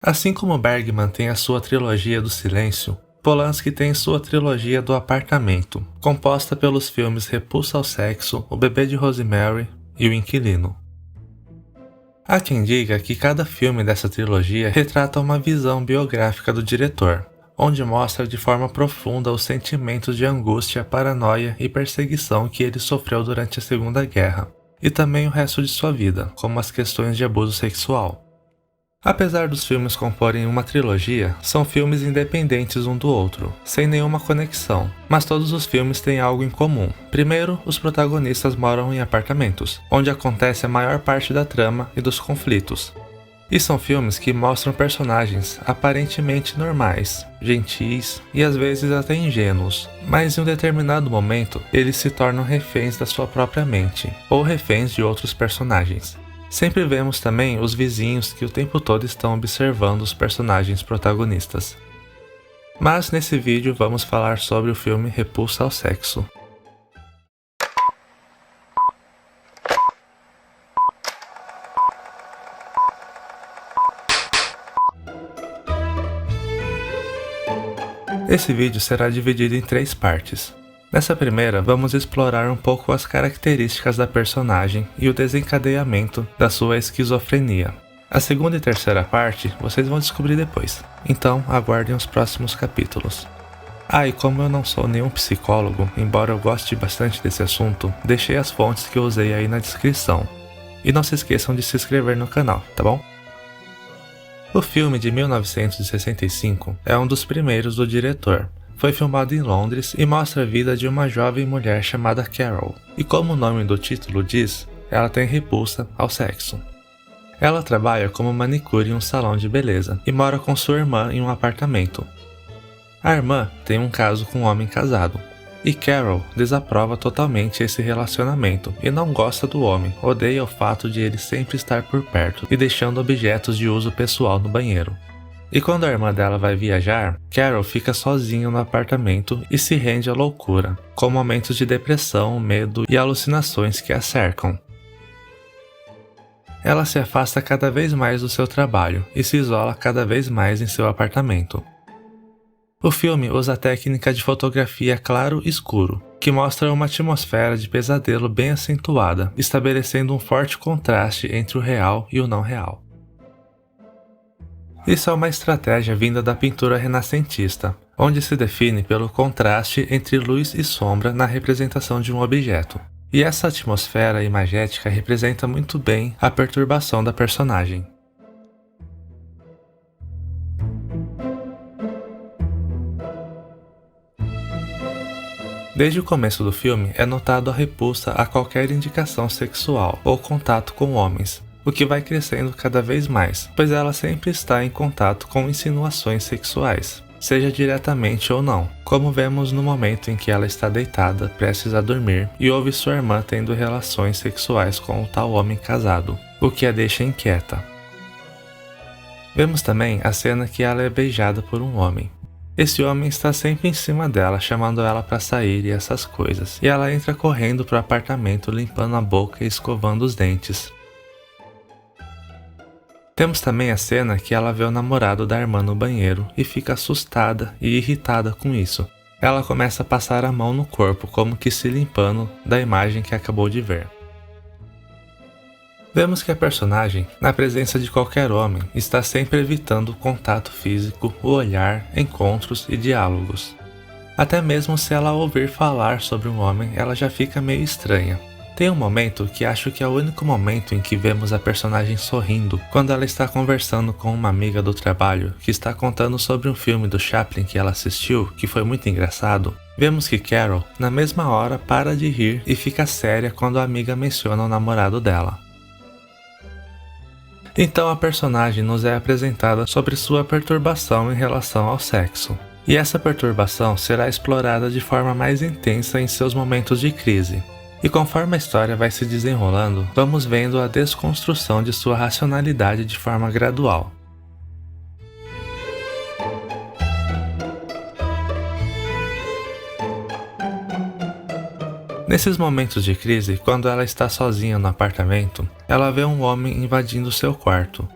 Assim como Bergman tem a sua trilogia do silêncio, Polanski tem sua trilogia do apartamento, composta pelos filmes Repulsa ao Sexo, O Bebê de Rosemary e O Inquilino. Há quem diga que cada filme dessa trilogia retrata uma visão biográfica do diretor, onde mostra de forma profunda os sentimentos de angústia, paranoia e perseguição que ele sofreu durante a Segunda Guerra, e também o resto de sua vida, como as questões de abuso sexual. Apesar dos filmes comporem uma trilogia, são filmes independentes um do outro, sem nenhuma conexão, mas todos os filmes têm algo em comum. Primeiro, os protagonistas moram em apartamentos, onde acontece a maior parte da trama e dos conflitos. E são filmes que mostram personagens aparentemente normais, gentis e às vezes até ingênuos, mas em um determinado momento eles se tornam reféns da sua própria mente, ou reféns de outros personagens. Sempre vemos também os vizinhos que o tempo todo estão observando os personagens protagonistas. Mas nesse vídeo vamos falar sobre o filme Repulsa ao Sexo. Esse vídeo será dividido em 3 partes. Nessa primeira, vamos explorar um pouco as características da personagem e o desencadeamento da sua esquizofrenia. A segunda e terceira parte vocês vão descobrir depois, então aguardem os próximos capítulos. E como eu não sou nenhum psicólogo, embora eu goste bastante desse assunto, deixei as fontes que eu usei aí na descrição. E não se esqueçam de se inscrever no canal, tá bom? O filme de 1965 é um dos primeiros do diretor. Foi filmado em Londres e mostra a vida de uma jovem mulher chamada Carol. E como o nome do título diz, ela tem repulsa ao sexo. Ela trabalha como manicure em um salão de beleza e mora com sua irmã em um apartamento. A irmã tem um caso com um homem casado. E Carol desaprova totalmente esse relacionamento e não gosta do homem, odeia o fato de ele sempre estar por perto e deixando objetos de uso pessoal no banheiro. E quando a irmã dela vai viajar, Carol fica sozinha no apartamento e se rende à loucura, com momentos de depressão, medo e alucinações que a cercam. Ela se afasta cada vez mais do seu trabalho e se isola cada vez mais em seu apartamento. O filme usa a técnica de fotografia claro-escuro, que mostra uma atmosfera de pesadelo bem acentuada, estabelecendo um forte contraste entre o real e o não real. Isso é uma estratégia vinda da pintura renascentista, onde se define pelo contraste entre luz e sombra na representação de um objeto. E essa atmosfera imagética representa muito bem a perturbação da personagem. Desde o começo do filme é notado a repulsa a qualquer indicação sexual ou contato com homens, o que vai crescendo cada vez mais, pois ela sempre está em contato com insinuações sexuais, seja diretamente ou não, como vemos no momento em que ela está deitada, prestes a dormir, e ouve sua irmã tendo relações sexuais com o tal homem casado, o que a deixa inquieta. Vemos também a cena que ela é beijada por um homem. Esse homem está sempre em cima dela, chamando ela para sair e essas coisas, e ela entra correndo para o apartamento limpando a boca e escovando os dentes. Temos também a cena que ela vê o namorado da irmã no banheiro e fica assustada e irritada com isso. Ela começa a passar a mão no corpo, como que se limpando da imagem que acabou de ver. Vemos que a personagem, na presença de qualquer homem, está sempre evitando o contato físico, o olhar, encontros e diálogos. Até mesmo se ela ouvir falar sobre um homem, ela já fica meio estranha. Tem um momento que acho que é o único momento em que vemos a personagem sorrindo, quando ela está conversando com uma amiga do trabalho que está contando sobre um filme do Chaplin que ela assistiu, que foi muito engraçado. Vemos que Carol, na mesma hora, para de rir e fica séria quando a amiga menciona o namorado dela. Então a personagem nos é apresentada sobre sua perturbação em relação ao sexo. E essa perturbação será explorada de forma mais intensa em seus momentos de crise. E conforme a história vai se desenrolando, vamos vendo a desconstrução de sua racionalidade de forma gradual. Nesses momentos de crise, quando ela está sozinha no apartamento, ela vê um homem invadindo seu quarto.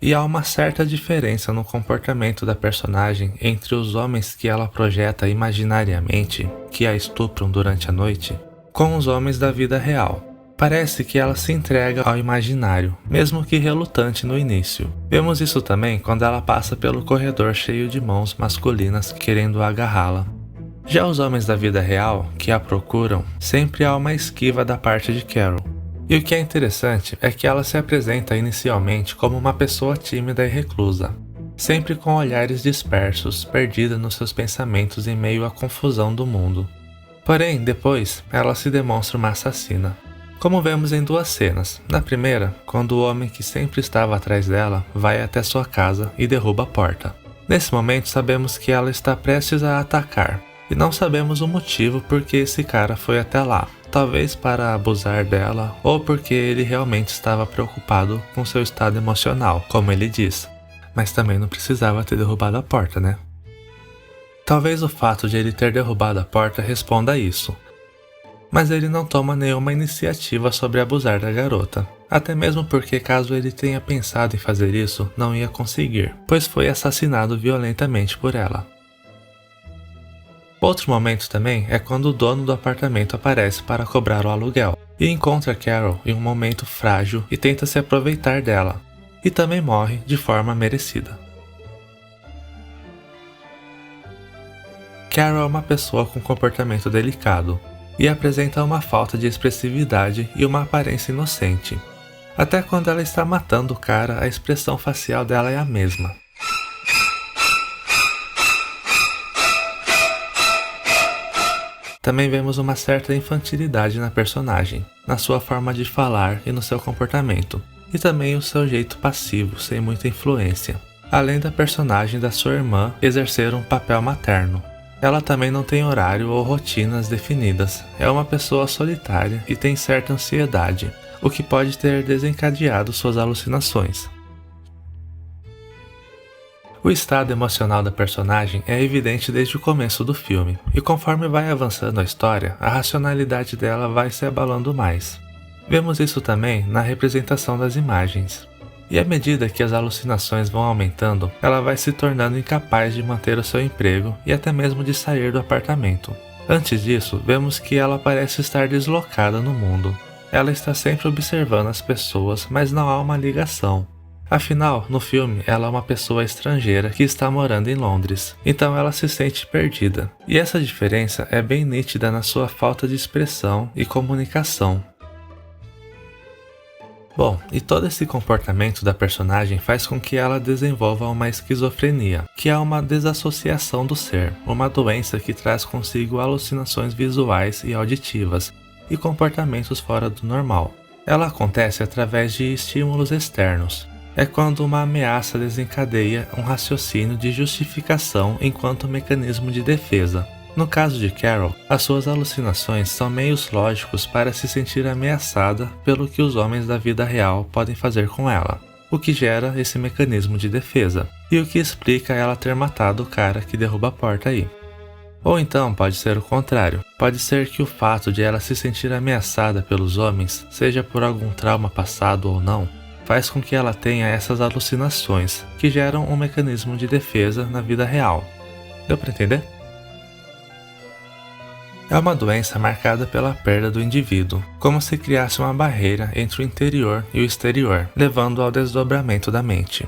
E há uma certa diferença no comportamento da personagem entre os homens que ela projeta imaginariamente, que a estupram durante a noite, com os homens da vida real. Parece que ela se entrega ao imaginário, mesmo que relutante no início. Vemos isso também quando ela passa pelo corredor cheio de mãos masculinas querendo agarrá-la. Já os homens da vida real, que a procuram, sempre há uma esquiva da parte de Carol. E o que é interessante é que ela se apresenta inicialmente como uma pessoa tímida e reclusa, sempre com olhares dispersos, perdida nos seus pensamentos em meio à confusão do mundo. Porém, depois, ela se demonstra uma assassina, como vemos em duas cenas. Na primeira, quando o homem que sempre estava atrás dela vai até sua casa e derruba a porta. Nesse momento, sabemos que ela está prestes a atacar, e não sabemos o motivo por que esse cara foi até lá. Talvez para abusar dela, ou porque ele realmente estava preocupado com seu estado emocional, como ele diz. Mas também não precisava ter derrubado a porta, né? Talvez o fato de ele ter derrubado a porta responda a isso. Mas ele não toma nenhuma iniciativa sobre abusar da garota. Até mesmo porque, caso ele tenha pensado em fazer isso, não ia conseguir, pois foi assassinado violentamente por ela. Outro momento também é quando o dono do apartamento aparece para cobrar o aluguel e encontra Carol em um momento frágil e tenta se aproveitar dela, e também morre de forma merecida. Carol é uma pessoa com comportamento delicado e apresenta uma falta de expressividade e uma aparência inocente. Até quando ela está matando o cara, a expressão facial dela é a mesma. Também vemos uma certa infantilidade na personagem, na sua forma de falar e no seu comportamento, e também o seu jeito passivo, sem muita influência, além da personagem da sua irmã exercer um papel materno. Ela também não tem horário ou rotinas definidas, é uma pessoa solitária e tem certa ansiedade, o que pode ter desencadeado suas alucinações. O estado emocional da personagem é evidente desde o começo do filme, e conforme vai avançando a história, a racionalidade dela vai se abalando mais. Vemos isso também na representação das imagens. E à medida que as alucinações vão aumentando, ela vai se tornando incapaz de manter o seu emprego e até mesmo de sair do apartamento. Antes disso, vemos que ela parece estar deslocada no mundo. Ela está sempre observando as pessoas, mas não há uma ligação. Afinal, no filme, ela é uma pessoa estrangeira que está morando em Londres, então ela se sente perdida. E essa diferença é bem nítida na sua falta de expressão e comunicação. Bom, e todo esse comportamento da personagem faz com que ela desenvolva uma esquizofrenia, que é uma desassociação do ser, uma doença que traz consigo alucinações visuais e auditivas, e comportamentos fora do normal. Ela acontece através de estímulos externos. É quando uma ameaça desencadeia um raciocínio de justificação enquanto mecanismo de defesa. No caso de Carol, as suas alucinações são meios lógicos para se sentir ameaçada pelo que os homens da vida real podem fazer com ela, o que gera esse mecanismo de defesa, e o que explica ela ter matado o cara que derruba a porta aí. Ou então pode ser o contrário, pode ser que o fato de ela se sentir ameaçada pelos homens, seja por algum trauma passado ou não, faz com que ela tenha essas alucinações, que geram um mecanismo de defesa na vida real. Deu para entender? É uma doença marcada pela perda do indivíduo, como se criasse uma barreira entre o interior e o exterior, levando ao desdobramento da mente.